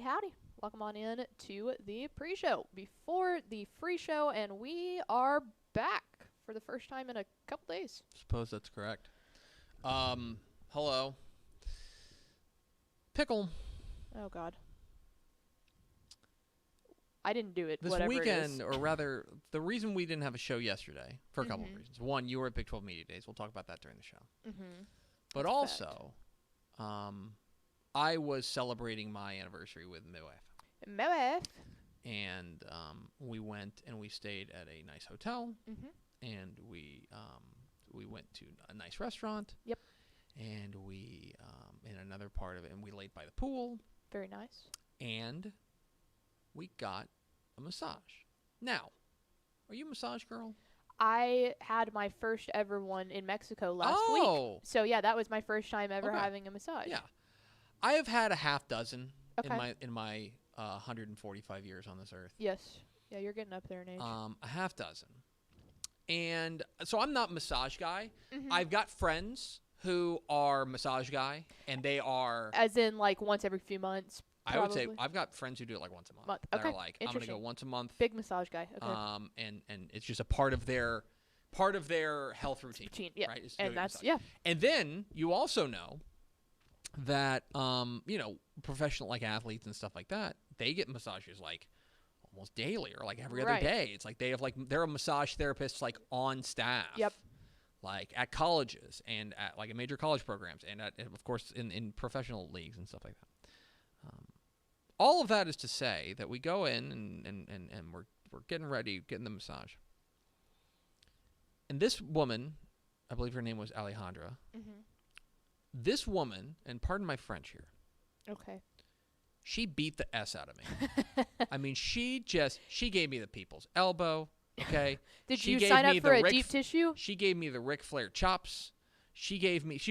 howdy. Welcome on in to the pre-show before the free show, and we are back for the first time in a couple days. Suppose that's correct. Hello. Pickle. Oh, God. I didn't do it. This whatever weekend, it is. or rather, the reason we didn't have a show yesterday, for a couple of reasons. One, you were at Big 12 Media Days. We'll talk about that during the show. But also, I was celebrating my anniversary with my wife. My wife. And we went and we stayed at a nice hotel. And we went to a nice restaurant. Yep. And we, in another part of it, and we laid by the pool. Very nice. And we got a massage. Now, are you a massage girl? I had my first ever one in Mexico last week. So, yeah, that was my first time ever having a massage. Yeah. I have had a half dozen Okay. in my 145 years on this earth. Yes. Yeah, you're getting up there in age. A half dozen. And so I'm not a massage guy. I've got friends who are massage guy, and they are... As in, like, once every few months, I would say probably? I've got friends who do it like once a month. Okay. That are like, I'm going to go Interesting. once a month. Big massage guy. Okay. And it's just a part of their health routine. Yeah. Right? Is And doing that's, massage. yeah. And then you also know that, professional like athletes and stuff like that, they get massages like almost daily or like every other day. It's like they have they're a massage therapist like on staff. Yep. Like at colleges and at like major college programs and of course in professional leagues and stuff like that. All of that is to say that we go in and we're getting ready, getting the massage. And this woman, I believe her name was Alejandra. This woman, and pardon my French here. Okay. She beat the S out of me. I mean, she gave me the people's elbow, okay? Did you sign up for a deep tissue? She gave me the Ric Flair chops. She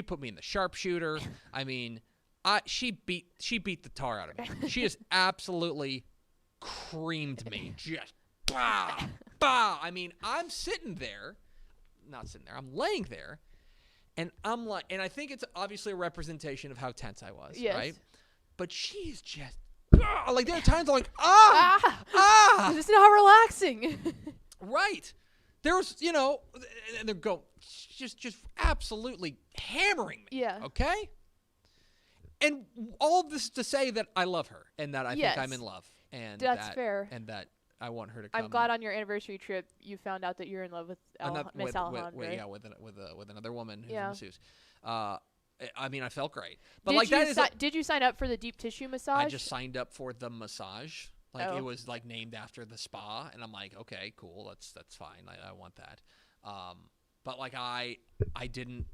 put me in the sharpshooter. I mean, she beat the tar out of me. She just absolutely creamed me. Just bah, bah. I mean, I'm laying there, and I'm like, and I think it's obviously a representation of how tense I was, right? But she's just, like there are times I'm like, This is not relaxing. Right. There was, and they're going, just absolutely hammering me. Yeah. Okay? And all of this to say that I love her and that I think I'm in love. And that's fair. And that I want her to come. I'm glad on your anniversary trip you found out that you're in love with Miss Alejandra. With another woman who's Yeah. a masseuse. I mean, I felt great. But did you sign up for the deep tissue massage? I just signed up for the massage. Like it was like named after the spa, and I'm like, okay, cool, that's fine. I want that. But like I didn't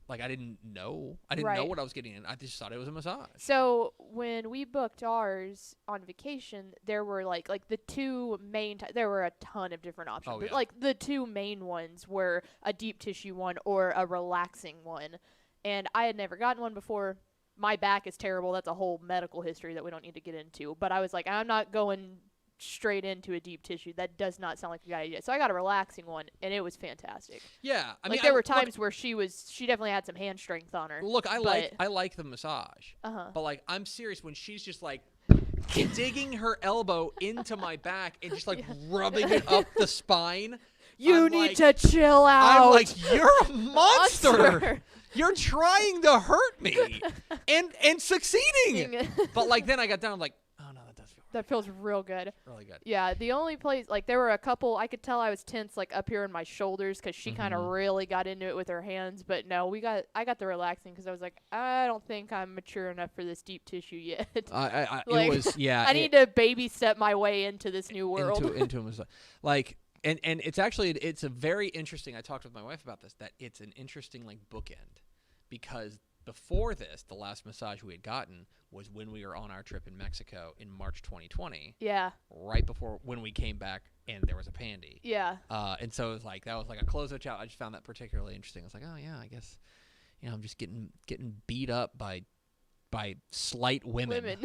know what I was getting in. I just thought it was a massage. So when we booked ours on vacation, there were like the two main. There were a ton of different options, but like the two main ones were a deep tissue one or a relaxing one. And I had never gotten one before. My back is terrible. That's a whole medical history that we don't need to get into. But I was like, I'm not going straight into a deep tissue. That does not sound like a good idea. So I got a relaxing one, and it was fantastic. Yeah, I mean, there were times where she definitely had some hand strength on her. Look, I like the massage. But like, I'm serious when she's just like digging her elbow into my back and just like rubbing it up the spine. You need to chill out. I'm like, you're a monster. You're trying to hurt me and succeeding. But like then I got down, I'm like, oh no, that does feel right. That feels real good. Really good. Yeah, the only place, like there were a couple, I could tell I was tense like up here in my shoulders because she kind of really got into it with her hands. But no, I got the relaxing because I was like, I don't think I'm mature enough for this deep tissue yet. It was, I need to baby step my way into this new world. Into a massage. Like, and it's a very interesting, I talked with my wife about this, that it's an interesting like bookend because before this, the last massage we had gotten was when we were on our trip in Mexico in March 2020. Yeah. Right before when we came back and there was a pandy. Yeah. And so it was like, that was like a closeout chat. I just found that particularly interesting. I was like, oh yeah, I guess, I'm just getting beat up by by slight women.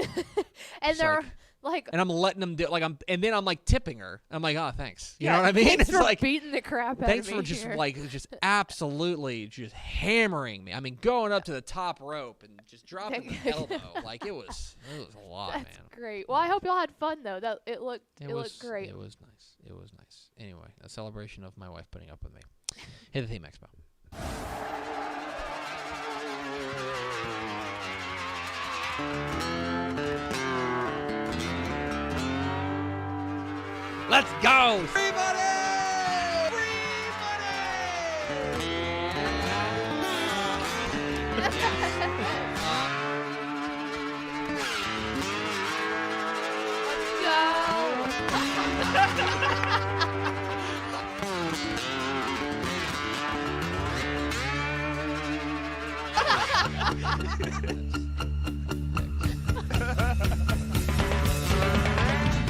And they're and I'm letting them do and then I'm like tipping her. I'm like, oh, thanks. You know what I mean? Thanks It's for like beating the crap out thanks of me for just here. just absolutely just hammering me. I mean, going up to the top rope and just dropping the elbow. Like it was a lot, That's man. great. Well, I hope y'all had fun though. That it looked great. It was nice. It was nice. Anyway, a celebration of my wife putting up with me. Hit the theme, Expo. Let's go! Free money! Free money!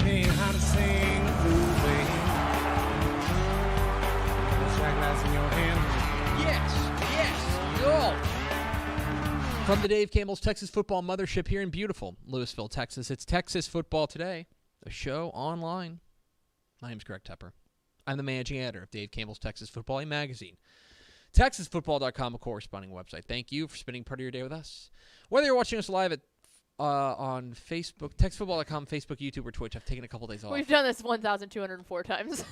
Hey, how to sing blue way. Shot glass in your hand. Yes, yo! From the Dave Campbell's Texas Football Mothership here in beautiful Lewisville, Texas, it's Texas Football Today, a show online. My name's Greg Tepper. I'm the managing editor of Dave Campbell's Texas Football, a magazine. TexasFootball.com, a corresponding website. Thank you for spending part of your day with us. Whether you're watching us live at on Facebook, TexasFootball.com, Facebook, YouTube, or Twitch. I've taken a couple days off. We've done this 1,204 times.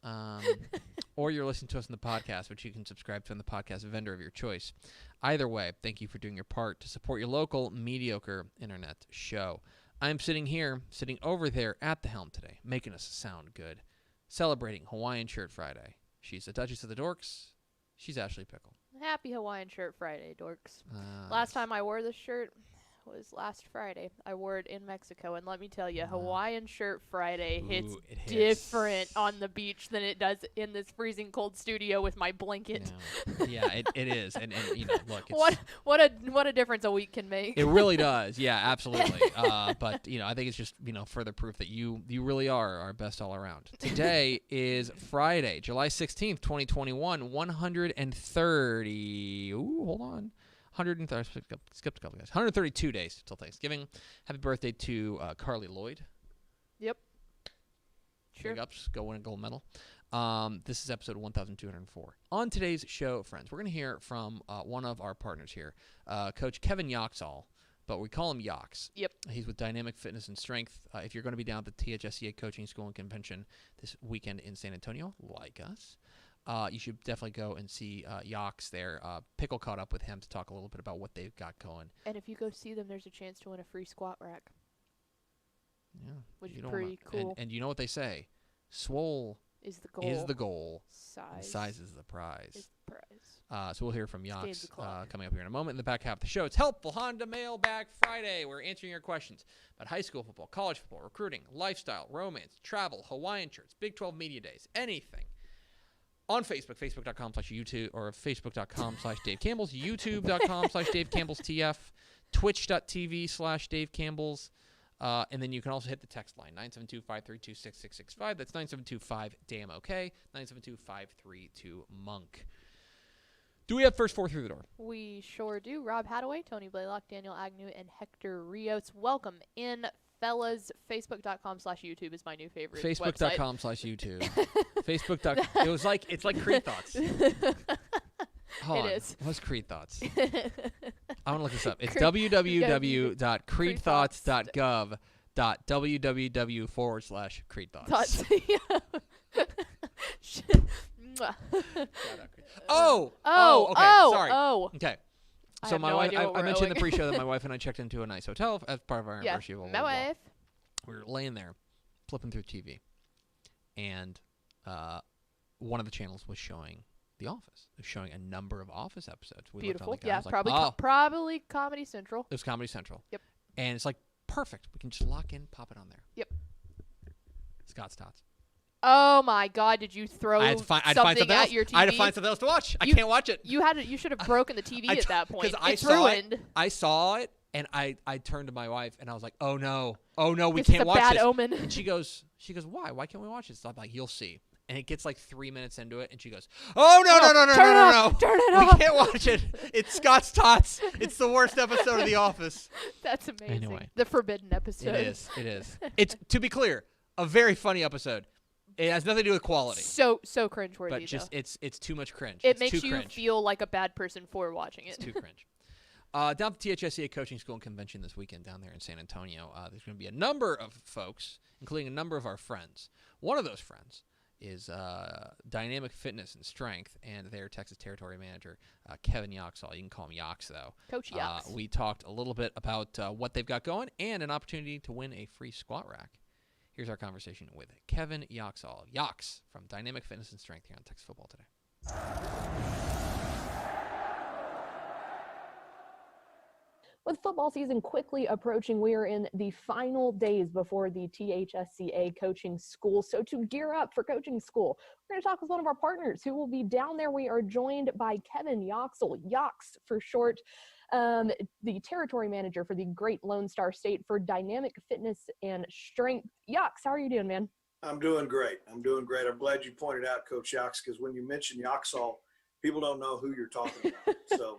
Yeah. Or you're listening to us on the podcast, which you can subscribe to on the podcast vendor of your choice. Either way, thank you for doing your part to support your local mediocre internet show. I'm sitting over there at the helm today, making us sound good, celebrating Hawaiian Shirt Friday. She's the Duchess of the Dorks. She's Ashley Pickle. Happy Hawaiian Shirt Friday, dorks. Last time I wore this shirt was last Friday. I wore it in Mexico, and let me tell you, Hawaiian Shirt Friday hits different on the beach than it does in this freezing cold studio with my blanket. Yeah, it is, and you know, look, it's what a difference a week can make. It really does. Yeah, absolutely. But you know, I think it's just further proof that you really are our best all around. Today is Friday, July 16th, 2021. 130. Ooh, hold on. Skipped a couple guys. 132 days till Thanksgiving. Happy birthday to Carly Lloyd. Yep. Sure. Big ups. Go win a gold medal. This is episode 1204. On today's show, friends, we're going to hear from one of our partners here, Coach Kevin Yoxall, but we call him Yox. Yep. He's with Dynamic Fitness and Strength. If you're going to be down at the THSCA Coaching School and Convention this weekend in San Antonio, like us, you should definitely go and see Yox there. Pickle caught up with him to talk a little bit about what they've got going. And if you go see them, there's a chance to win a free squat rack. Yeah. Which is pretty cool. And you know what they say? Swole is the goal. Size is the prize. Is the prize. So we'll hear from Yox coming up here in a moment. In the back half of the show, it's Helpful Honda Mailbag Friday. We're answering your questions about high school football, college football, recruiting, lifestyle, romance, travel, Hawaiian shirts, Big 12 Media Days, anything. On Facebook, facebook.com/YouTube, or facebook.com/Dave Campbell's, youtube.com/Dave Campbell's TF, twitch.tv/Dave Campbell's, and then you can also hit the text line, 972-532-6665. That's 972-5-DAMN-OK, 972-532-MONK. Do we have first four through the door? We sure do. Rob Hadaway, Tony Blaylock, Daniel Agnew, and Hector Rios. Welcome in, fellas. Facebook.com/YouTube is my new favorite Facebook.com/YouTube. Facebook. It's like Creed Thoughts. Hold on. is. What's Creed Thoughts? I want to look this up. It's www.creedthoughts.gov.www/Creed Thoughts. Sorry. Okay. So my wife, I mentioned in the pre-show that my wife and I checked into a nice hotel as part of our anniversary. My wife. We were laying there, flipping through TV, and one of the channels was showing The Office. It was showing a number of Office episodes. Beautiful. Yeah, probably Comedy Central. It was Comedy Central. Yep. And it's like perfect. We can just lock in, pop it on there. Yep. Scott's Tots. Oh my God! Did you throw something at your TV? I had to find something else to watch. I can't watch it. You should have broken the TV at that point. It's ruined. I saw it, and I turned to my wife, and I was like, "Oh no, we can't watch this." This is a bad omen. And she goes, "Why? Why can't we watch this?" So I'm like, "You'll see." and it gets like 3 minutes into it, and she goes, "Oh no, Turn it we off. can't watch it. It's Scott's Tots. It's the worst episode of The Office." That's amazing. Anyway. The forbidden episode. It is. It's, to be clear, a very funny episode. It has nothing to do with quality. So cringeworthy. But just though. it's too much cringe. It It's makes too you cringe. feel like a bad person for watching it. It's too cringe. Down at the THSCA Coaching School and Convention this weekend down there in San Antonio, there's going to be a number of folks, including a number of our friends. One of those friends is Dynamic Fitness and Strength and their Texas Territory Manager, Kevin Yoxall. You can call him Yox, though. Coach Yox. We talked a little bit about what they've got going and an opportunity to win a free squat rack. Here's our conversation with Kevin Yoxall. Yox from Dynamic Fitness and Strength here on Texas Football Today. With football season quickly approaching, we are in the final days before the THSCA coaching school. So to gear up for coaching school, we're going to talk with one of our partners who will be down there. We are joined by Kevin Yoxall, Yox for short, the territory manager for the Great Lone Star State for Dynamic Fitness and Strength. Yox, how are you doing, man? I'm doing great. I'm glad you pointed out Coach Yox, because when you mention Yoxall, people don't know who you're talking about. So,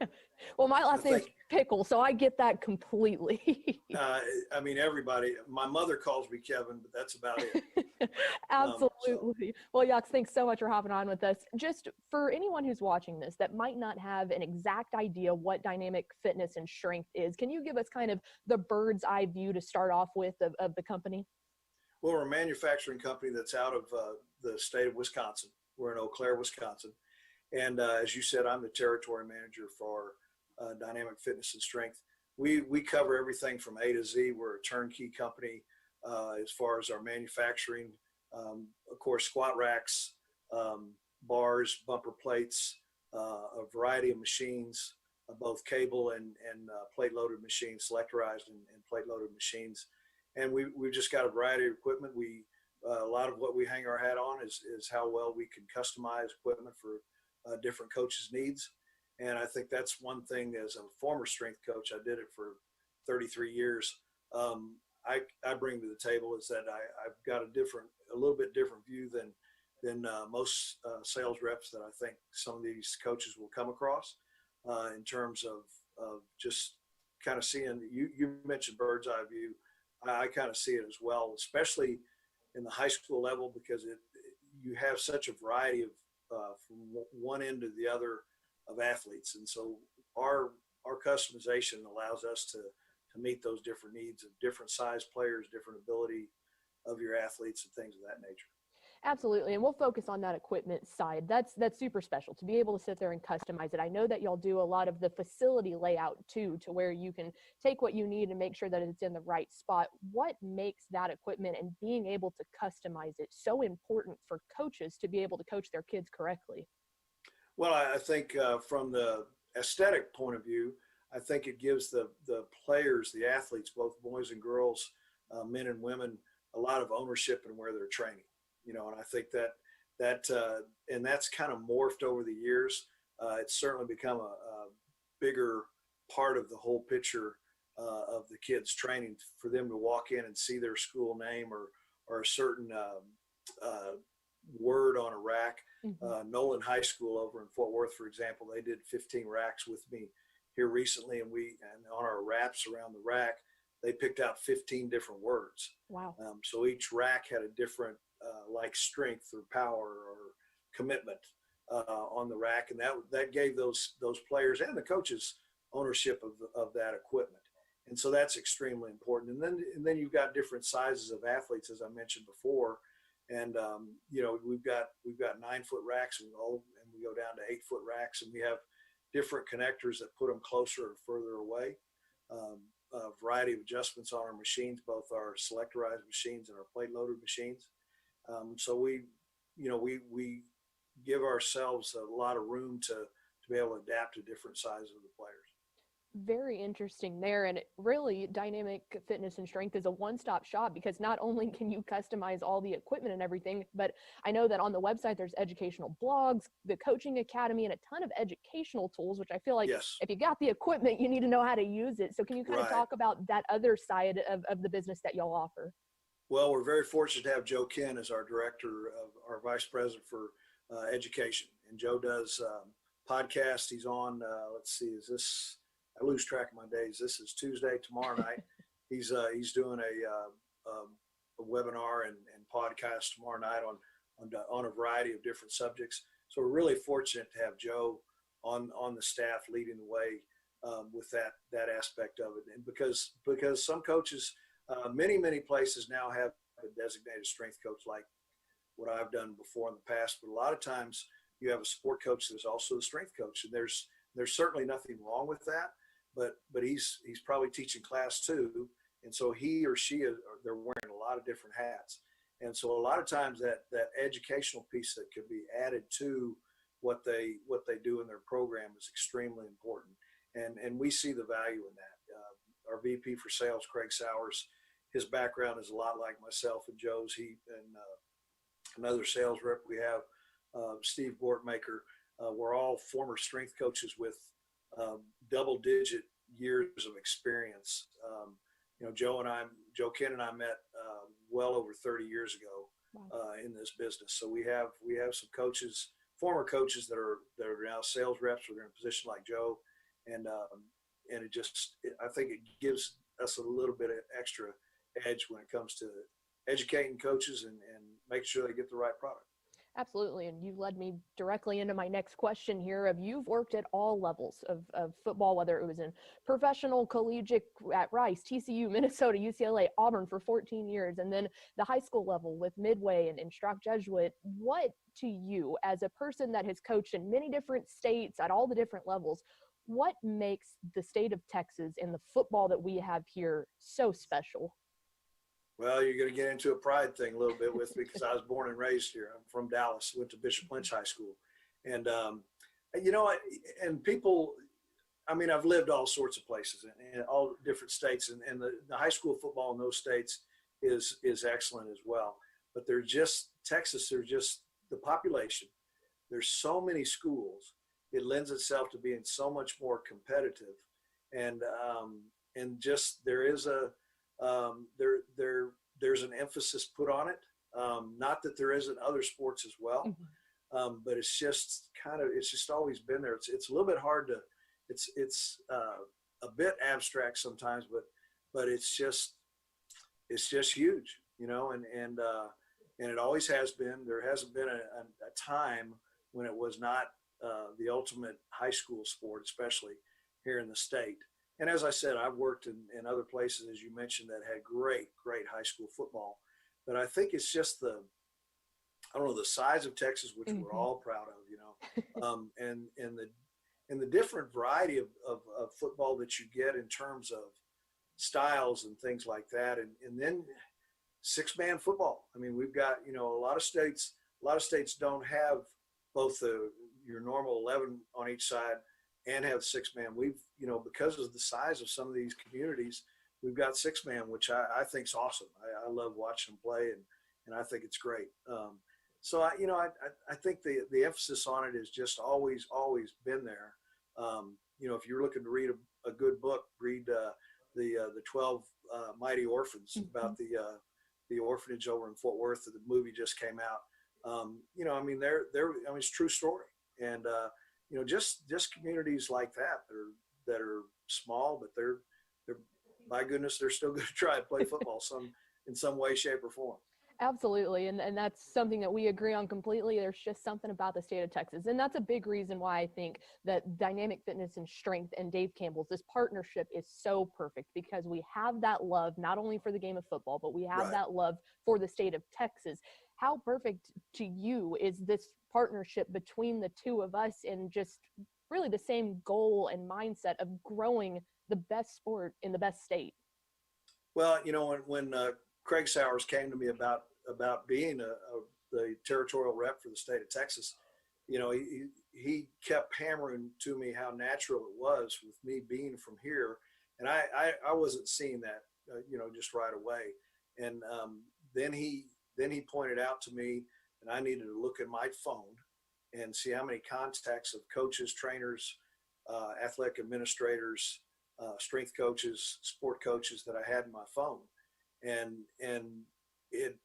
well, my last name's Pickle, so I get that completely. I mean, everybody. My mother calls me Kevin, but that's about it. Absolutely. Well, Yox, thanks so much for hopping on with us. Just for anyone who's watching this that might not have an exact idea what Dynamic Fitness and Strength is, can you give us kind of the bird's eye view to start off with of the company? Well, we're a manufacturing company that's out of the state of Wisconsin. We're in Eau Claire, Wisconsin. And as you said, I'm the territory manager for Dynamic Fitness and Strength. We cover everything from A to Z. We're a turnkey company as far as our manufacturing. Of course, squat racks, bars, bumper plates, a variety of machines, both cable and plate-loaded machines, selectorized and plate-loaded machines. And we've just got a variety of equipment. A lot of what we hang our hat on is how well we can customize equipment for different coaches' needs. And I think that's one thing. As a former strength coach, I did it for 33 years. I bring to the table is that I've got a little bit different view than most sales reps that I think some of these coaches will come across in terms of just kind of seeing. You mentioned bird's eye view. I kind of see it as well, especially in the high school level, because you have such a variety of from one end to the other of athletes. And so our customization allows us to meet those different needs of different size players, different ability of your athletes and things of that nature. Absolutely. And we'll focus on that equipment side. That's super special to be able to sit there and customize it. I know that y'all do a lot of the facility layout too, to where you can take what you need and make sure that it's in the right spot. What makes that equipment and being able to customize it so important for coaches to be able to coach their kids correctly? Well, I think from the aesthetic point of view, I think it gives the players, the athletes, both boys and girls, men and women, a lot of ownership in where they're training. And I think and that's kind of morphed over the years. It's certainly become a bigger part of the whole picture of the kids' training, for them to walk in and see their school name or a certain word on a rack. Mm-hmm. Nolan High School over in Fort Worth, for example, they did 15 racks with me here recently, and on our wraps around the rack, they picked out 15 different words. Wow. So each rack had a different like strength or power or commitment on the rack, and that gave those players and the coaches ownership of that equipment. And so that's extremely important. And then you've got different sizes of athletes, as I mentioned before. And we've got 9-foot racks and we go down to 8-foot racks, and we have different connectors that put them closer or further away. A variety of adjustments on our machines, both our selectorized machines and our plate-loaded machines. So we give ourselves a lot of room to be able to adapt to different sizes of the players. Very interesting there. And really, Dynamic Fitness and Strength is a one-stop shop, because not only can you customize all the equipment and everything, but I know that on the website there's educational blogs, the coaching academy, and a ton of educational tools, which I feel like Yes. if you got the equipment, you need to know how to use it. So can you kind of Right. talk about that other side of the business that y'all offer? Well, we're very fortunate to have Joe Ken as our director of our vice president for education. And Joe does podcasts. He's on, let's see, I lose track of my days. This is Tuesday, tomorrow night. He's doing a webinar and podcast tomorrow night on a variety of different subjects. So we're really fortunate to have Joe on the staff leading the way with that aspect of it. And because some coaches, many places now have a designated strength coach like what I've done before in the past, but a lot of times you have a support coach that's also the strength coach, and there's certainly nothing wrong with that, but he's probably teaching class too, and so he or she they're wearing a lot of different hats, and so a lot of times that educational piece that could be added to what they do in their program is extremely important, and we see the value in that. Our VP for sales, Craig Sowers, his background is a lot like myself and Joe's. He and another sales rep we have, Steve Bortmaker. We're all former strength coaches with double-digit years of experience. Joe Ken and I met well over 30 years ago in this business. So we have some coaches, former coaches that are now sales reps. We're in a position like Joe, and I think it gives us a little bit of extra edge when it comes to educating coaches and making sure they get the right product. Absolutely. And you led me directly into my next question here of you've worked at all levels of football, whether it was in professional, collegiate at Rice, TCU, Minnesota, UCLA, Auburn for 14 years, and then the high school level with Midway and Strock Jesuit. What to you, as a person that has coached in many different states at all the different levels, what makes the state of Texas and the football that we have here so special? Well, you're going to get into a pride thing a little bit with me because I was born and raised here. I'm from Dallas, went to Bishop Lynch High School. And, and people, I've lived all sorts of places in all different states. And the high school football in those states is excellent as well. But Texas, they're just the population. There's so many schools. It lends itself to being so much more competitive. And just there is there's an emphasis put on it. Not that there isn't other sports as well, but it's just always been there. It's a little bit hard to, it's a bit abstract sometimes, but it's just huge, and it always has been. There hasn't been a time when it was not the ultimate high school sport, especially here in the state. And as I said, I've worked in other places, as you mentioned, that had great high school football. But I think it's just the size of Texas, which we're all proud of, and the different variety of football that you get in terms of styles and things like that. And then 6-man football. We've got, a lot of states don't have both your normal 11 on each side and have 6-man. We've, because of the size of some of these communities, we've got 6-man, which I think is awesome. I love watching them play, and I think it's great. So I think the emphasis on it is just always been there. If you're looking to read a good book, read the 12 Mighty Orphans about the orphanage over in Fort Worth. The movie just came out. It's a true story, and just communities like that are small, but they're my goodness, they're still going to try to play football in some way, shape, or form. Absolutely. And that's something that we agree on completely. There's just something about the state of Texas. And that's a big reason why I think that Dynamic Fitness and Strength and Dave Campbell's, this partnership is so perfect, because we have that love, not only for the game of football, but we have that love for the state of Texas. How perfect to you is this partnership between the two of us, and just really the same goal and mindset of growing the best sport in the best state? Well, when Craig Sowers came to me about being the territorial rep for the state of Texas, he kept hammering to me how natural it was with me being from here, and I wasn't seeing that just right away. And then he pointed out to me that I needed to look at my phone and see how many contacts of coaches, trainers, athletic administrators, strength coaches, sport coaches that I had in my phone. And it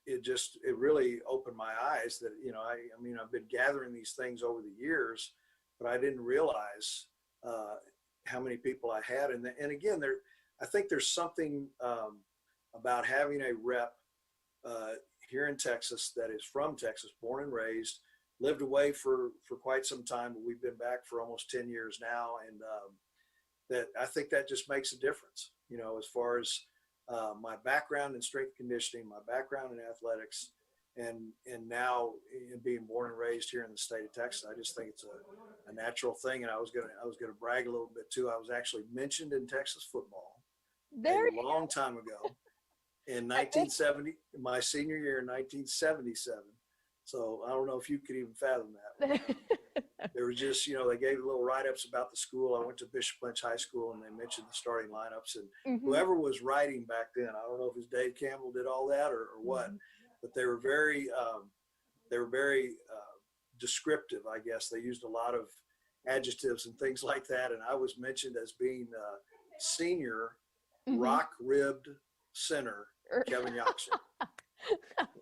really opened my eyes that, I mean, I've been gathering these things over the years, but I didn't realize how many people I had. And again, I think there's something about having a rep here in Texas that is from Texas, born and raised, lived away for quite some time, but we've been back for almost 10 years now. And that I think that just makes a difference, as far as my background in strength conditioning, my background in athletics, and now in being born and raised here in the state of Texas. I just think it's a natural thing. And I was gonna brag a little bit too. I was actually mentioned in Texas football a long time ago in 1970, my senior year in 1977. So I don't know if you could even fathom that. There was just, they gave little write-ups about the school. I went to Bishop Lynch High School, and they mentioned the starting lineups. And whoever was writing back then, I don't know if it was Dave Campbell did all that or what, but they were very descriptive, I guess. They used a lot of adjectives and things like that. And I was mentioned as being senior rock-ribbed center, Kevin Yoxall.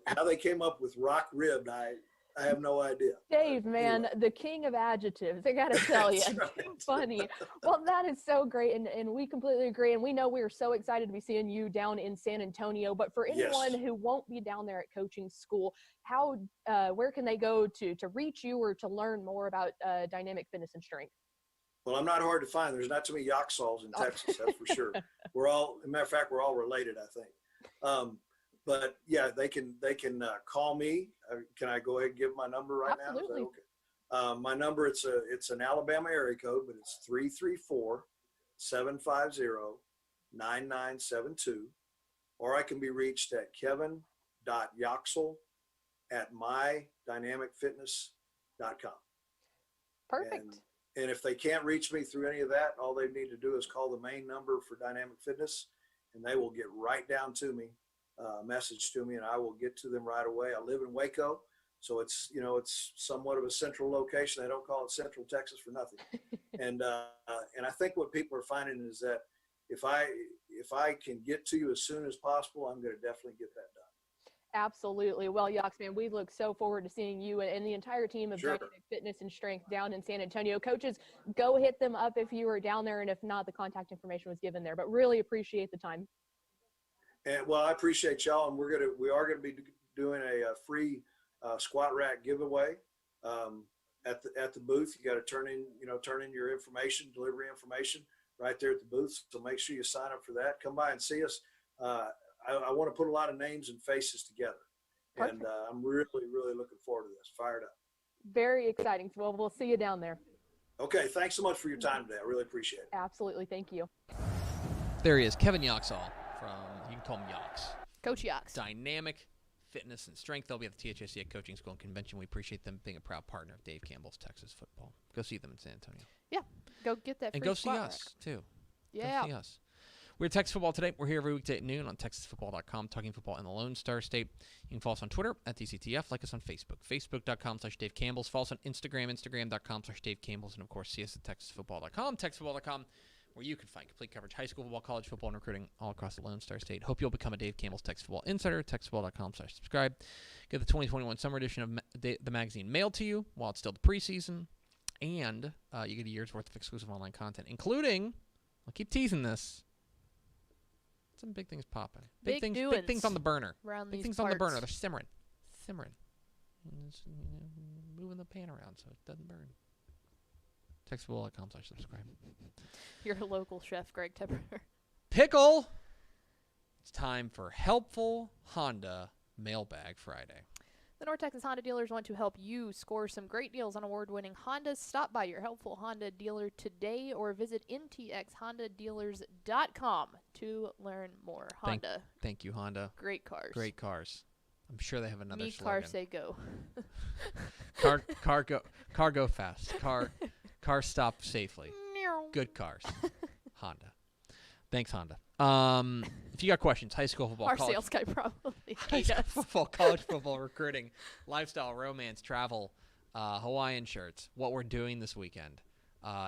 How they came up with rock-ribbed, I have no idea. Dave, man, the king of adjectives. I got to tell you, Right. funny. Well, that is so great. And we completely agree. And we know we are so excited to be seeing you down in San Antonio. But for anyone who won't be down there at coaching school, where can they go to reach you or to learn more about dynamic fitness and strength? Well, I'm not hard to find. There's not too many Yoxalls in Texas, that's for sure. As a matter of fact, we're all related, I think. But yeah, they can call me. Can I go ahead and give my number right now? Is that okay? My number, it's an Alabama area code, but it's 334-750-9972. Or I can be reached at kevin.yoxall@mydynamicfitness.com. Perfect. And if they can't reach me through any of that, all they need to do is call the main number for Dynamic Fitness, and they will get right down to me. Message to me, and I will get to them right away. I live in Waco, so it's somewhat of a central location. They don't call it Central Texas for nothing. And I think what people are finding is that if I can get to you as soon as possible, I'm going to definitely get that done. Absolutely. Well, Yox, man, we look so forward to seeing you and the entire team of Dynamic Fitness and Strength down in San Antonio. Coaches, go hit them up if you are down there, and if not, the contact information was given there. But really appreciate the time. And well, I appreciate y'all, and we are gonna be doing a free squat rack giveaway at the booth. You got to turn in your information, delivery information, right there at the booth. So make sure you sign up for that. Come by and see us. I want to put a lot of names and faces together, and I'm really looking forward to this. Fired up. Very exciting. Well, we'll see you down there. Okay. Thanks so much for your time today. I really appreciate it. Absolutely. Thank you. There he is, Kevin Yoxall from, you can call him Yox. Coach Yox. Dynamic Fitness and Strength. They'll be at the THSCA Coaching School and Convention. We appreciate them being a proud partner of Dave Campbell's Texas Football. Go see them in San Antonio. Yeah. Go get that free and go see squat us, rack. too. Yeah. Go see us. We're Texas Football Today. We're here every weekday at noon on TexasFootball.com, talking football in the Lone Star State. You can follow us on Twitter at TCTF. Like us on Facebook, Facebook.com/Dave Campbell's. Follow us on Instagram, Instagram.com/Dave Campbell's. And, of course, see us at TexasFootball.com, TexasFootball.com, where you can find complete coverage, high school football, college football, and recruiting all across the Lone Star State. Hope you'll become a Dave Campbell's Texas Football Insider, TexasFootball.com/subscribe. Get the 2021 summer edition of the magazine mailed to you while it's still the preseason. And you get a year's worth of exclusive online content, including, I'll keep teasing this, some big things popping. Big things on the burner. Big things on the burner. They're simmering. Moving the pan around so it doesn't burn. TexasFootball.com/subscribe. Your local chef, Greg Tepper. Pickle! It's time for Helpful Honda Mailbag Friday. The North Texas Honda dealers want to help you score some great deals on award-winning Hondas. Stop by your Helpful Honda dealer today or visit ntxhondadealers.com to learn more. Honda. Thank you, Honda. Great cars. Great cars. I'm sure they have another Me slogan. car say go. Car go fast. Car stop safely. Good cars. Honda. Thanks, Honda. If you got questions, high school football, Our college, sales guy probably high school football, college football, recruiting, lifestyle, romance, travel, Hawaiian shirts, what we're doing this weekend,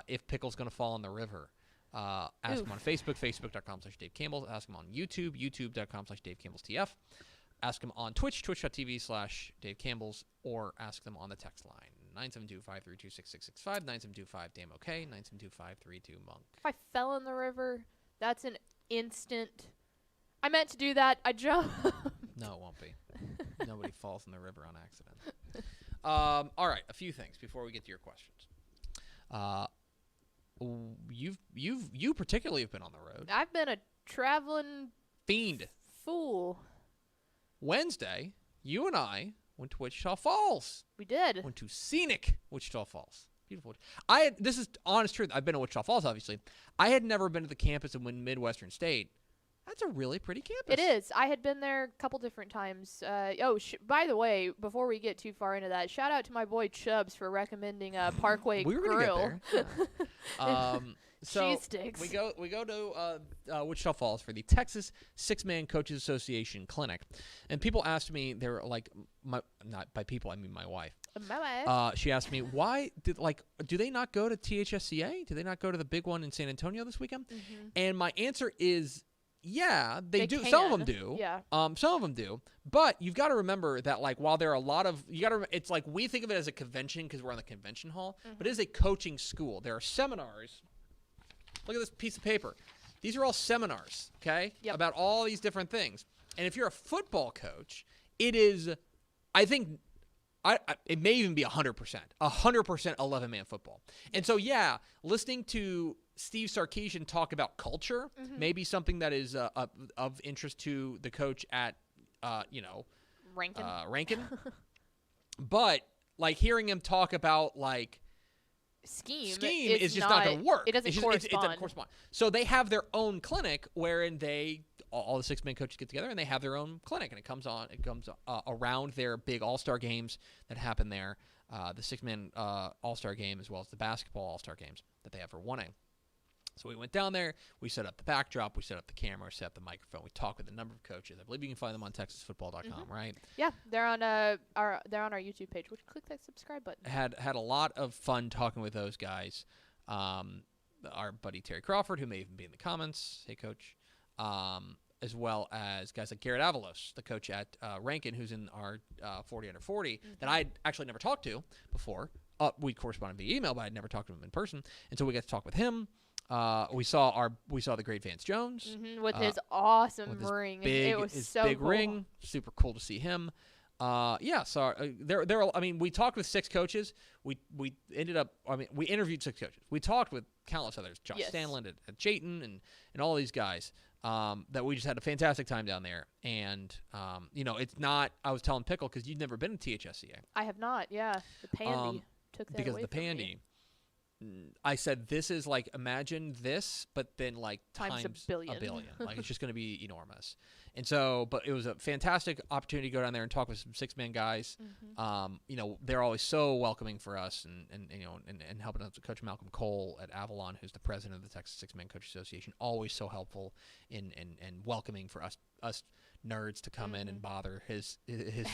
if Pickle's going to fall in the river, ask him on Facebook, Facebook.com/Dave Campbell. Ask him on YouTube, YouTube.com/Dave Campbell's TF. ask them on Twitch, twitch.tv/Dave Campbell's, or ask them on the text line, 972-532-6665, 972-5-DAME-OK, 972-532-MONK. If I fell in the river, that's an instant. I meant to do that. I jumped. No, it won't be. Nobody falls in the river on accident. All right, a few things before we get to your questions. You particularly have been on the road. I've been a traveling fiend. Fool. Wednesday, you and I went to Wichita Falls. We did. Went to scenic Wichita Falls. Beautiful. This is honest truth. I've been to Wichita Falls, obviously. I had never been to the campus in Midwestern State. That's a really pretty campus. It is. I had been there a couple different times. By the way, before we get too far into that, shout out to my boy Chubbs for recommending Parkway we were Grill. Gonna get there. So cheese sticks. we go to Wichita Falls for the Texas Six-Man Coaches Association Clinic, and people asked me, they were like, not by people, I mean my wife. My wife. She asked me, why do they not go to THSCA? Do they not go to the big one in San Antonio this weekend? Mm-hmm. And my answer is, yeah, they do. Can. Some of them do. Yeah. Some of them do. But you've got to remember that, while there are a lot of, it's like we think of it as a convention because we're on the convention hall, but it is a coaching school. There are seminars. Look at this piece of paper. These are all seminars, okay, about all these different things. And if you're a football coach, it is, I think, it may even be 100%, 11-man football. And so, listening to Steve Sarkisian talk about culture may be something that is of interest to the coach at, Rankin. But, hearing him talk about, scheme is just not going to work. It doesn't correspond. It doesn't correspond. So they have their own clinic wherein all the six-man coaches get together and they have their own clinic, and it comes around their big all-star games that happen there, the six-man all-star game as well as the basketball all-star games that they have for 1A. So we went down there, we set up the backdrop, we set up the camera, set up the microphone, we talked with a number of coaches. I believe you can find them on TexasFootball.com, right? Yeah, they're on our YouTube page. Which click that subscribe button. Had a lot of fun talking with those guys. Our buddy Terry Crawford, who may even be in the comments, hey coach, as well as guys like Garrett Avalos, the coach at Rankin, who's in our 40 under 40 that I'd actually never talked to before. We corresponded via email, but I'd never talked to him in person, and so we got to talk with him. We saw the great Vance Jones with his awesome ring. It was so big cool. ring, super cool to see him. We talked with 6 coaches. We interviewed 6 coaches. We talked with countless others, Josh Stanland at Chayton and all these guys. That we just had a fantastic time down there. And it's not. I was telling Pickle because you've never been to THSCA. I have not. Yeah, the Pandy took that because away the from Pandy. me. I said, this is imagine this, but then times a billion. It's just going to be enormous. And so, but it was a fantastic opportunity to go down there and talk with some 6-man guys. They're always so welcoming for us and helping us. Coach Malcolm Cole at Avalon, who's the president of the Texas 6-Man Coach Association, always so helpful and welcoming for us nerds to come in and bother his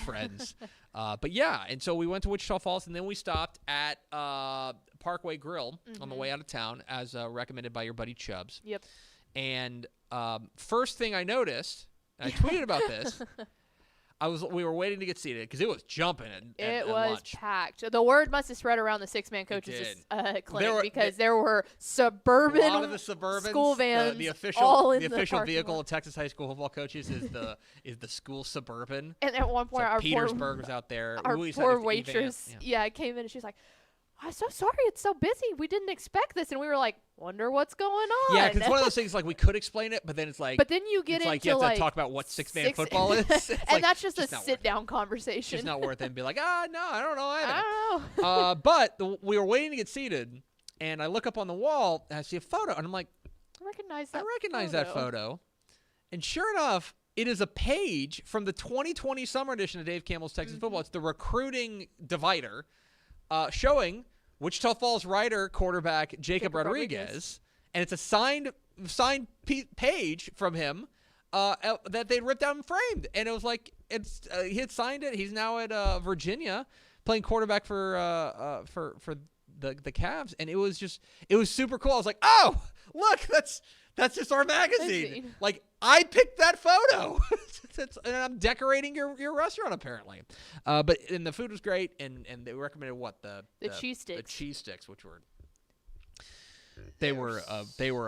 friends. And so we went to Wichita Falls, and then we stopped at Parkway Grill on the way out of town, as recommended by your buddy Chubbs. Yep. And first thing I noticed, and I tweeted about this, we were waiting to get seated because it was jumping at was lunch. Packed. The word must have spread around the 6-man coaches clinic because there were a lot of the suburban Suburbans, school vans, the official all in the official parking vehicle lot. of Texas high school football coaches is the school Suburban. And at one point, So Petersburg was out there. Our We poor decided to waitress, event. came in and she was like, "I'm so sorry, it's so busy. We didn't expect this." And we were like, "Wonder what's going on?" Yeah, because it's one of those things we could explain it, but then it's like. But then you get into you have to talk about what 6-man football is, and that's just a not sit-down conversation. It's not worth it. And be like, no, I don't know either. I don't know. But we were waiting to get seated, and I look up on the wall and I see a photo, and I'm like, I recognize that photo. And sure enough, it is a page from the 2020 summer edition of Dave Campbell's Texas Football. It's the recruiting divider, showing Wichita Falls Rider quarterback Jacob Rodriguez, and it's a signed page from him that they ripped out and framed, and it was like he had signed it. He's now at Virginia playing quarterback for the Cavs, and it was super cool. I was like, oh, look, that's just our magazine. I picked that photo. And I'm decorating your restaurant apparently. But the food was great, and they recommended what the cheese sticks. The cheese sticks, which were they were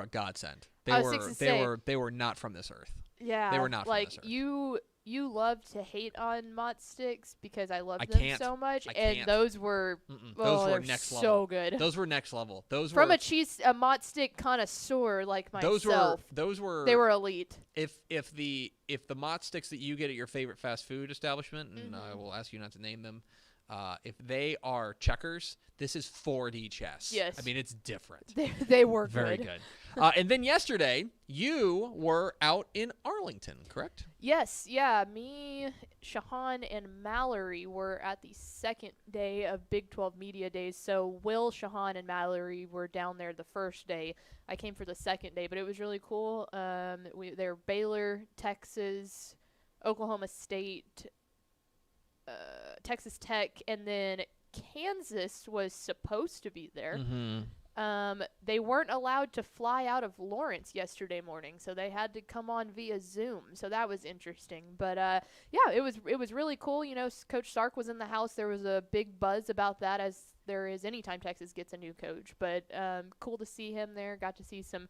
a godsend. They were not from this earth. Yeah, they were not like from this earth. You love to hate on mott sticks because I love them can't. so much, I and can't. those were those were next next so level. good. Those were next level. Those from were a mott stick connoisseur like myself. Those were they were elite. If the mott sticks that you get at your favorite fast food establishment, and I will ask you not to name them, if they are checkers, this is 4D chess. Yes. I mean, it's different. They were very good. And then yesterday, you were out in Arlington, correct? Yes, yeah. Me, Shahan, and Mallory were at the second day of Big 12 Media Days. So Will, Shahan, and Mallory were down there the first day. I came for the second day, but it was really cool. They're Baylor, Texas, Oklahoma State, Texas Tech, and then Kansas was supposed to be there. They weren't allowed to fly out of Lawrence yesterday morning, so they had to come on via Zoom. So that was interesting. But yeah, it was really cool. You know, Coach Sark was in the house. There was a big buzz about that, as there is anytime Texas gets a new coach. But cool to see him there. Got to see some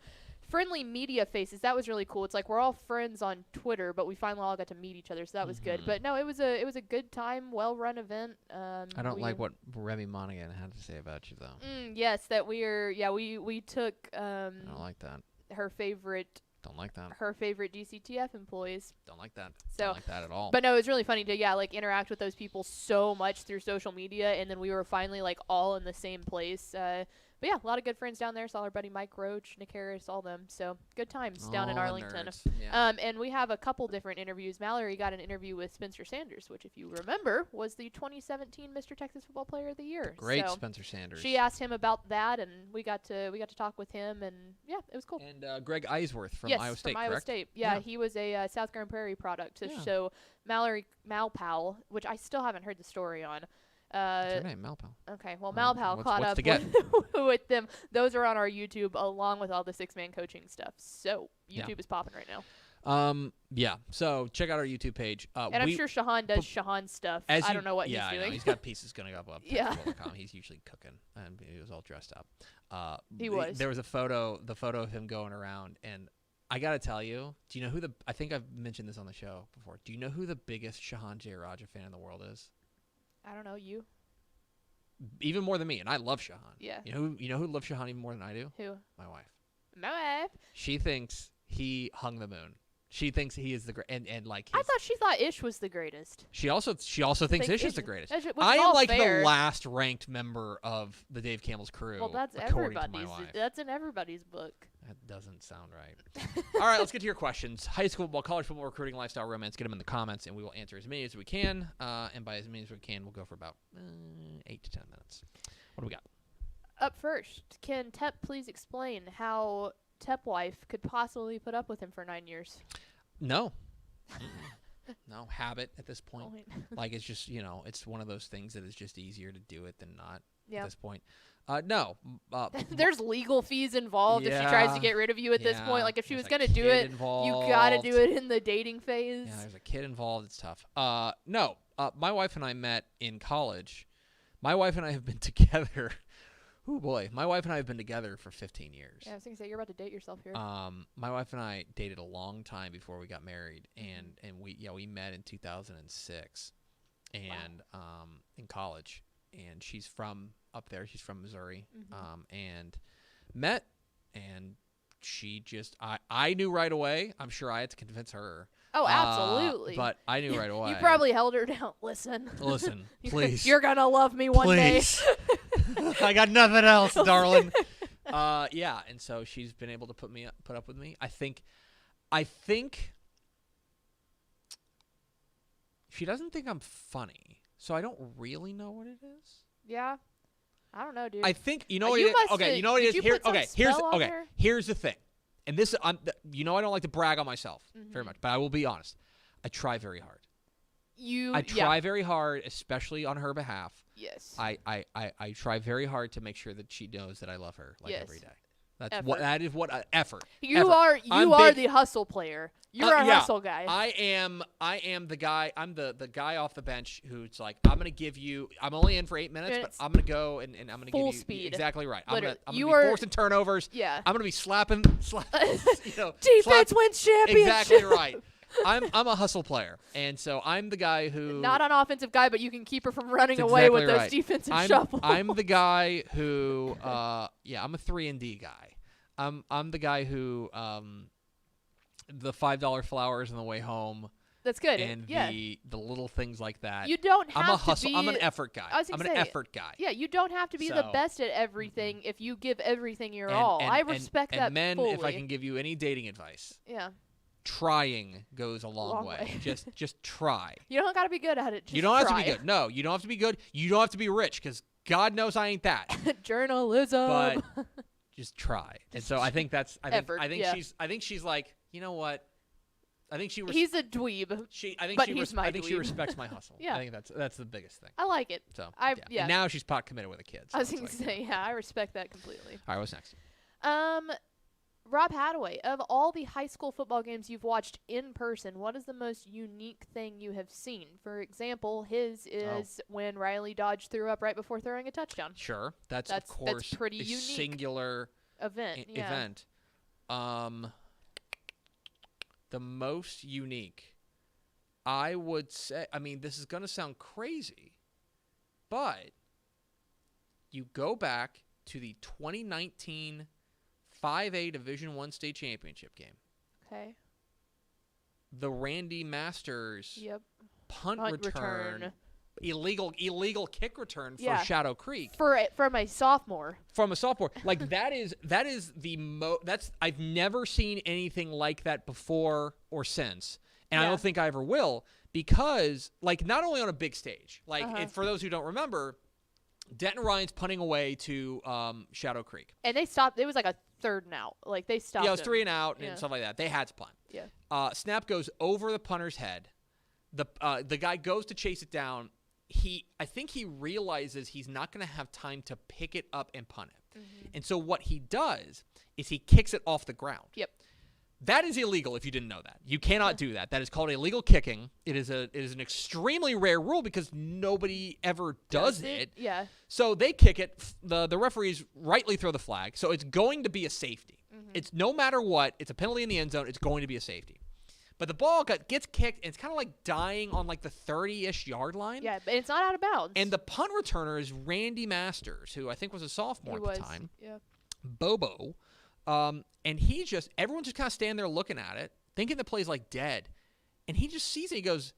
friendly media faces. That was really cool. It's like we're all friends on Twitter, but we finally all got to meet each other, so that was good. But no, it was a good time, well run event. I don't like what Remy Monaghan had to say about you though. Yes, that we took I don't like that. her favorite Don't like that. Her favorite DCTF employees. Don't like that. So, don't like that at all. But no, it was really funny to interact with those people so much through social media, and then we were finally all in the same place. But yeah, a lot of good friends down there. Saw our buddy Mike Roach, Nick Harris, all them. So good times down in Arlington. Yeah. And we have a couple different interviews. Mallory got an interview with Spencer Sanders, which, if you remember, was the 2017 Mr. Texas Football Player of the Year. Great, so Spencer Sanders. She asked him about that, and we got to talk with him, and yeah, it was cool. And Greg Eisworth from Iowa State, from Iowa correct? State. Yeah, he was a South Grand Prairie product. So Mallory Malpal, which I still haven't heard the story on. What's her name? Malpal. Okay, well, Malpal caught what's up to get? with them. Those are on our YouTube along with all the six-man coaching stuff. So YouTube is popping right now. Yeah. So check out our YouTube page. And I'm sure Shahan does Shahan stuff. I don't know what he's doing. Yeah, he's got pieces going up. Yeah. He's usually cooking, and he was all dressed up. He was. There was the photo of him going around, and I gotta tell you, do you know who I think I've mentioned this on the show before. Do you know who the biggest Shahan J. Raja fan in the world is? I don't know, you? Even more than me, and I love Shahan. Yeah. You know who loves Shahan even more than I do? Who? My wife. My wife. She thinks he hung the moon. She thinks he is the great, and like I thought she thought Ish was the greatest. She also thinks Ish is the greatest. I am like fair. the last ranked member of the Dave Campbell's crew. Well, that's according everybody's. To my wife. That's in everybody's book. That doesn't sound right. All right, let's get to your questions. High school football, college football, recruiting, lifestyle, romance. Get them in the comments, and we will answer as many as we can. And by as many as we can, we'll go for about 8 to 10 minutes. What do we got? Up first, can Tep please explain how Tep wife could possibly put up with him for 9 years? No. No, habit at this point. Like, it's just, it's one of those things that is just easier to do it than not at this point. No. There's legal fees involved if she tries to get rid of you at this point. Like, if she was going to do it, you got to do it in the dating phase. Yeah, there's a kid involved. It's tough. No. My wife and I met in college. My wife and I have been together. Oh, boy. My wife and I have been together for 15 years. Yeah, I was going to say, you're about to date yourself here. My wife and I dated a long time before we got married, and we met in 2006 and in college. And she's from up there. She's from Missouri. And met, and she just I knew right away. I'm sure I had to convince her. Oh, absolutely. But I knew right away. You probably held her down. Listen, please. You're going to love me one day. I got nothing else, darling. Yeah, and so she's been able to put up with me. I think she doesn't think I'm funny, so I don't really know what it is. Yeah. I don't know, dude. I think you know what it is. Okay, you know what it is. Here's the thing. And this I don't like to brag on myself very much, but I will be honest. I try very hard. I try very hard, especially on her behalf. Yes. I try very hard to make sure that she knows that I love her every day. That is what effort. You Effort. are the hustle player. You're a hustle guy. I am the guy. I'm the guy off the bench who's like, I'm only in for 8 minutes, but I'm gonna go and I'm gonna full give you speed. Exactly right. Literally. I'm gonna be forcing turnovers. Yeah. I'm gonna be slapping Defense wins championship. Exactly right. I'm a hustle player, and so I'm the guy who not an offensive guy, but you can keep her from running away with those defensive shuffles. I'm the guy who I'm a 3-and-D guy. I'm the guy who the $5 flowers on the way home. That's good. And the little things like that. You don't have I'm a hustle. to be. I'm an effort guy. I'm an effort guy. Yeah, you don't have to be the best at everything if you give everything your all. I respect that men, fully. if I can give you any dating advice, trying goes a long way. Just try. You don't got to be good at it. Just you don't have try. to be good. No, you don't have to be good. You don't have to be rich because God knows I ain't that. Journalism. But just try. And so I think that's. I think she's like, you know what? I think he's a dweeb. I think she respects my hustle. Yeah. I think that's the biggest thing. I like it. So yeah. And now she's pot committed with a kid. So I was going to say, I respect that completely. All right, what's next? Rob Hadaway, of all the high school football games you've watched in person, what is the most unique thing you have seen? For example, his is when Riley Dodge threw up right before throwing a touchdown. Sure, that's of course that's pretty a unique singular event. The most unique, I would say. I mean, this is going to sound crazy, but you go back to the 2019 5A Division I state championship game. Okay. The Randy Masters punt return. Illegal kick return for Shadow Creek from a sophomore. Like that is I've never seen anything like that before or since, and I don't think I ever will, because like not only on a big stage, like and for those who don't remember, Denton Ryan's punting away to Shadow Creek, and they stopped. It was like a 3rd and out. Like they stopped. Yeah, it was 3 and out and stuff like that. They had to punt. Yeah. Snap goes over the punter's head. The guy goes to chase it down. I think he realizes he's not going to have time to pick it up and punt it. Mm-hmm. And so what he does is he kicks it off the ground. Yep. That is illegal if you didn't know that. You cannot do that. That is called illegal kicking. It is an extremely rare rule because nobody ever does it. Yeah. So they kick it. The referees rightly throw the flag. So it's going to be a safety. Mm-hmm. It's no matter what. It's a penalty in the end zone. It's going to be a safety. But the ball gets kicked, and it's kind of like dying on like the 30-ish yard line. Yeah, but it's not out of bounds. And the punt returner is Randy Masters, who I think was a sophomore at the time. Yeah. Bobo. And everyone's just kind of standing there looking at it, thinking the play's like dead. And he just sees it. He goes,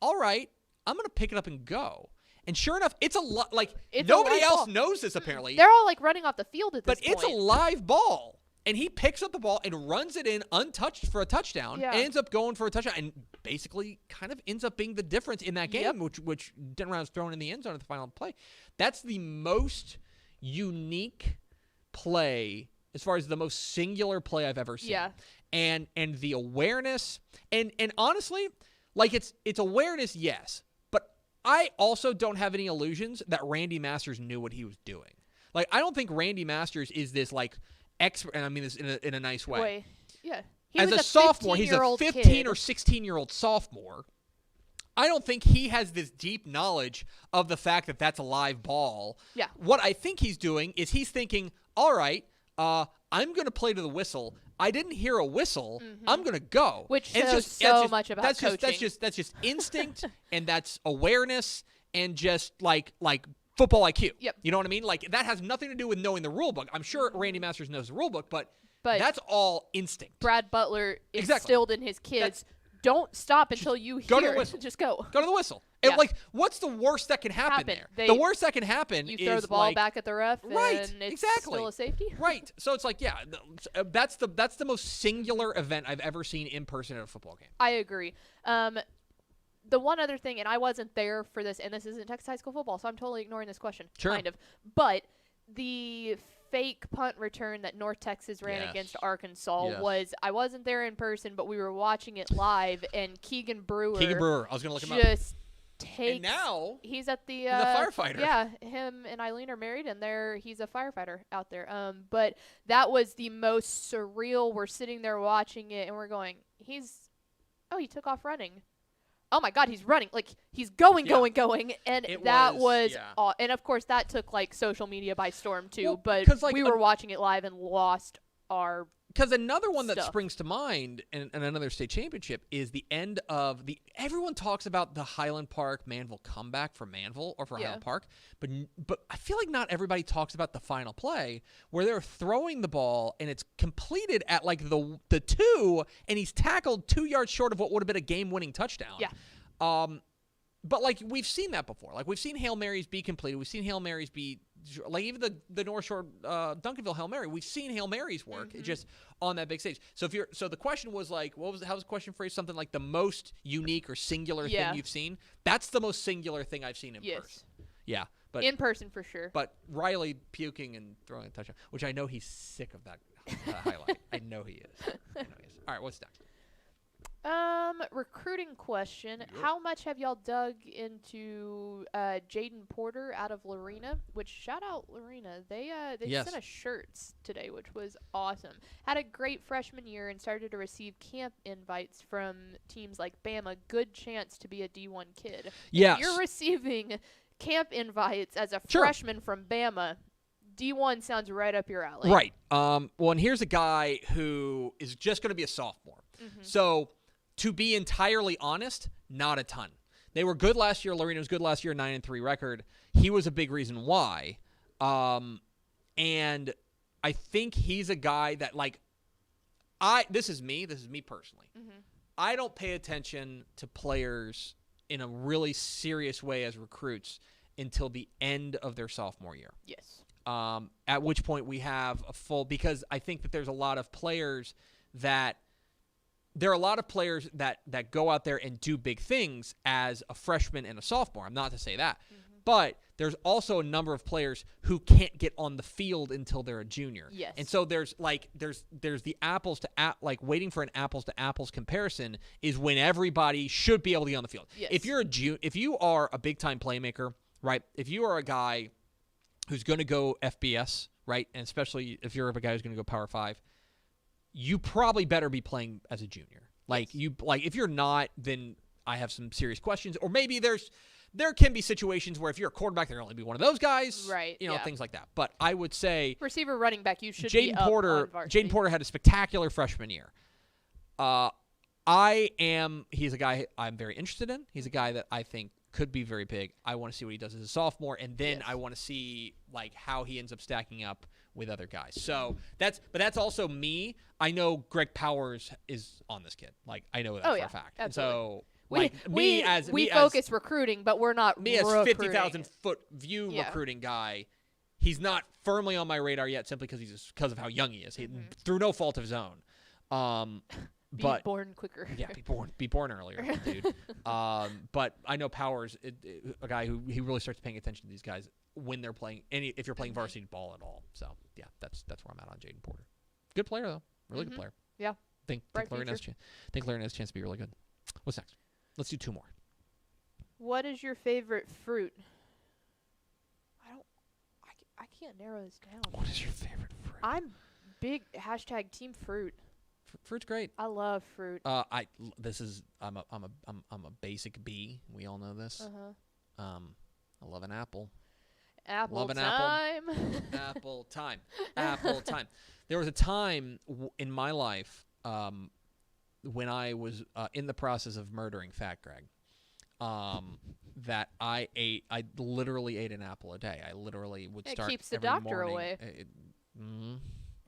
all right, I'm going to pick it up and go. And sure enough, it's a lot. Like, nobody else knows this, apparently. They're all like running off the field at this point. But it's a live ball. And he picks up the ball and runs it in untouched for a touchdown. Yeah. And ends up going for a touchdown and basically kind of ends up being the difference in that game, which Denton Ryan was thrown in the end zone at the final play. That's the most unique play as far as the most singular play I've ever seen. Yeah. And the awareness and honestly, like it's awareness, yes. But I also don't have any illusions that Randy Masters knew what he was doing. Like I don't think Randy Masters is this like expert, and I mean this in a nice way. Yeah. As a sophomore, he's a 15 or 16-year-old sophomore. I don't think he has this deep knowledge of the fact that that's a live ball. Yeah. What I think he's doing is he's thinking, all right, I'm going to play to the whistle. I didn't hear a whistle. Mm-hmm. I'm going to go. Which shows so much about coaching. That's just instinct, and that's awareness, and just like football IQ. Yep. You know what I mean? Like that has nothing to do with knowing the rule book. I'm sure Randy Masters knows the rule book, but that's all instinct. Brad Butler instilled in his kids, don't stop until you hear to the whistle. Just go. Go to the whistle. Yeah. And like, what's the worst that can happen there? The worst that can happen is you throw the ball back at the ref, right? And it's exactly. still a safety. Right. So it's like, yeah, that's the most singular event I've ever seen in person at a football game. I agree. The one other thing, and I wasn't there for this, and this isn't Texas high school football, so I'm totally ignoring this question. Sure. Kind of. But the fake punt return that North Texas ran against Arkansas I wasn't there in person, but we were watching it live, and Keegan Brewer. I was going to look him up. Just takes. And now he's at the he's a firefighter. Yeah, him and Eileen are married, and he's a firefighter out there. But that was the most surreal. We're sitting there watching it, and we're going, he took off running. Oh my God, he's running! Like he's going, and and of course that took like social media by storm too. Well, but like, we were watching it live and lost our. Because another one that stuff. springs to mind in another state championship is the end of the. Everyone talks about the Highland Park Manville comeback for Manville or for Highland Park, but I feel like not everybody talks about the final play where they're throwing the ball and it's completed at like the 2, and he's tackled 2 yards short of what would have been a game-winning touchdown. Yeah. But like we've seen that before. Like we've seen Hail Marys be completed. We've seen Hail Marys be. Like even the North Shore Duncanville Hail Mary, we've seen Hail Marys work just on that big stage. So the question was like, how was the question phrased? Something like the most unique or singular thing you've seen. That's the most singular thing I've seen in person. Yeah, but in person for sure. But Riley puking and throwing a touchdown, which I know he's sick of that highlight. I know he is. All right, what's next? Recruiting question. Yep. How much have y'all dug into Jaden Porter out of Lorena? Which, shout out Lorena. They sent us shirts today, which was awesome. Had a great freshman year and started to receive camp invites from teams like Bama. Good chance to be a D1 kid. Yes. If you're receiving camp invites as a freshman from Bama, D1 sounds right up your alley. Right. Well, and here's a guy who is just going to be a sophomore. So, to be entirely honest, not a ton. They were good last year. Lorena was good last year, 9-3 record. He was a big reason why. And I think he's a guy that, like, this is me personally. I don't pay attention to players in a really serious way as recruits until the end of their sophomore year. Yes. At which point we have a full, because I think that there's a lot of players that go out there and do big things as a freshman and a sophomore. I'm not to say that. But there's also a number of players who can't get on the field until they're a junior. Yes. And so there's the apples to waiting for an apples to apples comparison is when everybody should be able to get on the field. Yes. If you are a big time playmaker, right? If you are a guy who's going to go FBS, right? And especially if you're a guy who's going to go Power 5, you probably better be playing as a junior. If you're not, then I have some serious questions. Or maybe there can be situations where if you're a quarterback, there can only be one of those guys. Right. Things like that. But I would say receiver, running back, you should be up on varsity. Jaden Porter had a spectacular freshman year. He's a guy I'm very interested in. He's a guy that I think could be very big. I want to see what he does as a sophomore, and then I want to see how he ends up stacking up with other guys. So that's also me. I know Greg Powers is on this kid. I know that for a fact. Absolutely. And so we focus recruiting, but we're not me as 50,000 foot view recruiting guy. He's not firmly on my radar yet, simply because of how young he is. Through no fault of his own. Be born quicker. Yeah, be born earlier, dude. But I know Powers, a guy who he really starts paying attention to these guys when they're playing if you're playing varsity ball at all. So yeah, that's where I'm at on Jaden Porter. Good player though, really good player. Yeah. Think Lorena has a chance to be really good. What's next? Let's do 2 more. What is your favorite fruit? I can't narrow this down. What is your favorite fruit? I'm big #team fruit. Fruit's great. I love fruit. I'm a basic B. We all know this. I love an apple. Apple time. Apple time. Apple time. There was a time in my life when I was in the process of murdering Fat Greg that I literally ate an apple a day. I literally would start. It keeps the every doctor morning. away.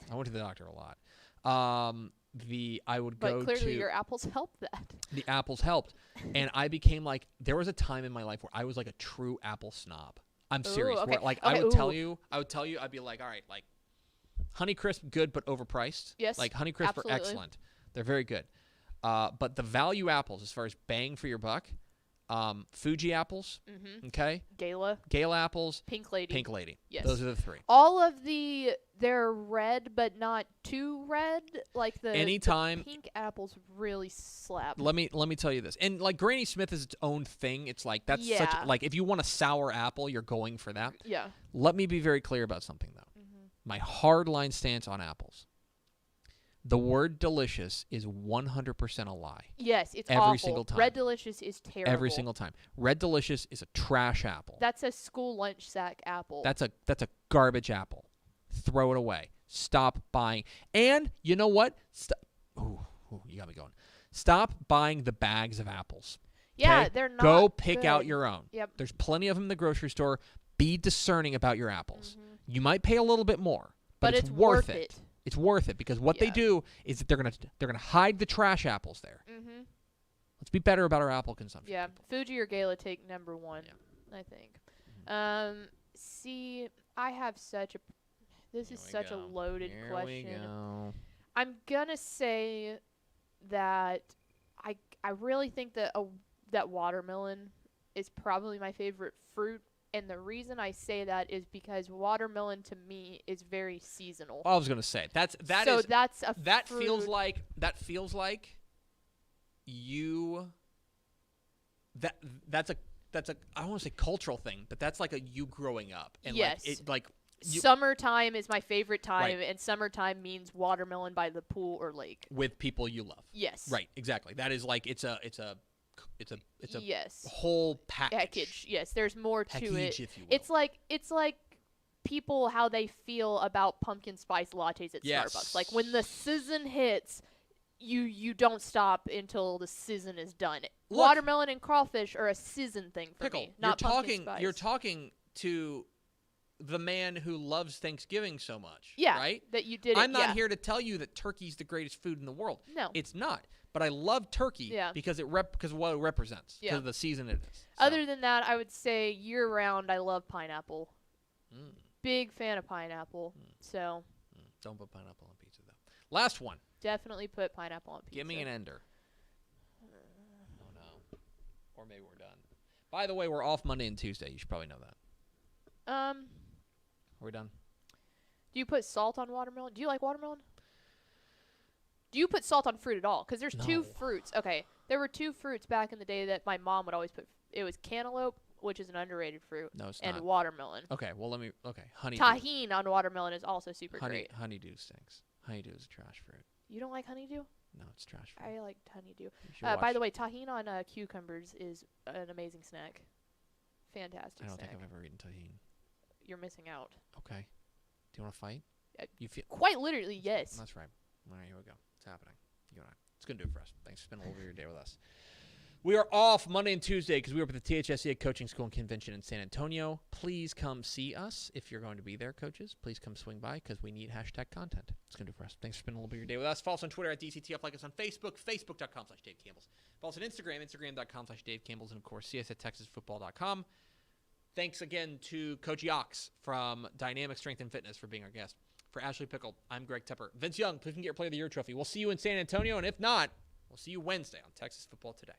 I went to the doctor a lot. I would go to. But clearly your apples helped that. The apples helped. And I became there was a time in my life where I was like a true apple snob. I'm serious. Okay. Where, I would tell you, I'd be like, all right, Honeycrisp, good, but overpriced. Yes. Honeycrisp are excellent. They're very good. But the value apples, as far as bang for your buck, Fuji apples. Mm-hmm. Okay. Gala. Gala apples. Pink Lady. Pink Lady. Yes. Those are the 3. All of they're red, but not too red. Like the pink apples really slap. Let me tell you this. And like Granny Smith is its own thing. It's like that's Yeah. such like if you want a sour apple, you're going for that. Yeah. Let me be very clear about something though. Mm-hmm. My hard line stance on apples. The word delicious is 100% a lie. Yes, it's every awful. single time. Red Delicious is terrible. Every single time. Red Delicious is a trash apple. That's a school lunch sack apple. That's a garbage apple. Throw it away. Stop buying. And you know what? Ooh, you got me going. Stop buying the bags of apples. Yeah, okay? they're not Go pick good. out your own. Yep. There's plenty of them in the grocery store. Be discerning about your apples. Mm-hmm. You might pay a little bit more, but it's worth it. It's worth it because what they do is that they're gonna hide the trash apples there. Mm-hmm. Let's be better about our apple consumption. Yeah, people. Fuji or Gala take number 1, I think. Mm-hmm. See, I have such a. This is such a loaded question. Here we go. I'm gonna say that I really think that that watermelon is probably my favorite fruit. And the reason I say that is because watermelon to me is very seasonal. I was gonna say that feels like you. That's a I don't want to say cultural thing, but that's like a you growing up. And yes. Summertime is my favorite time, right. And summertime means watermelon by the pool or lake with people you love. Yes. Right. Exactly. That is like it's a yes. whole package. Yes, there's more to it. If you will. It's like people how they feel about pumpkin spice lattes at Starbucks. Like when the season hits, you don't stop until the season is done. Look, watermelon and crawfish are a season thing for Pickle, me, not pumpkin spice. You're talking to the man who loves Thanksgiving so much. Yeah, right? That you did. I'm not here to tell you that turkey's the greatest food in the world. No, it's not. But I love turkey because because of what it represents, because of the season it is. So. Other than that, I would say year-round, I love pineapple. Big fan of pineapple. So don't put pineapple on pizza, though. Last one. Definitely put pineapple on pizza. Give me an ender. Oh, no. Or maybe we're done. By the way, we're off Monday and Tuesday. You should probably know that. Are we done? Do you put salt on watermelon? Do you like watermelon? Do you put salt on fruit at all? Because there's 2 fruits. Okay, there were 2 fruits back in the day that my mom would always put. It was cantaloupe, which is an underrated fruit. No, it's and not. Watermelon. Okay, well honeydew. Tahini on watermelon is also super great. Honeydew stinks. Honeydew is a trash fruit. You don't like honeydew? No, it's trash fruit. I like honeydew. By the way, tahini on cucumbers is an amazing snack. Fantastic. I don't think I've ever eaten tahini. You're missing out. Okay. Do you want to fight? You feel quite literally, yes. That's right. All right, here we go. It's happening. You and I. It's going to do it for us. Thanks for spending a little bit of your day with us. We are off Monday and Tuesday because we were at the THSCA Coaching School and Convention in San Antonio. Please come see us if you're going to be there, coaches. Please come swing by because we need # content. It's going to do it for us. Thanks for spending a little bit of your day with us. Follow us on Twitter at DCTF. Like us on Facebook, facebook.com/Dave Campbell's. Follow us on Instagram, instagram.com/Dave Campbell's. And, of course, CS at TexasFootball.com. Thanks again to Coach Yox from Dynamic Strength and Fitness for being our guest. For Ashley Pickle, I'm Greg Tepper. Vince Young, please get your Player of the Year trophy. We'll see you in San Antonio, and if not, we'll see you Wednesday on Texas Football Today.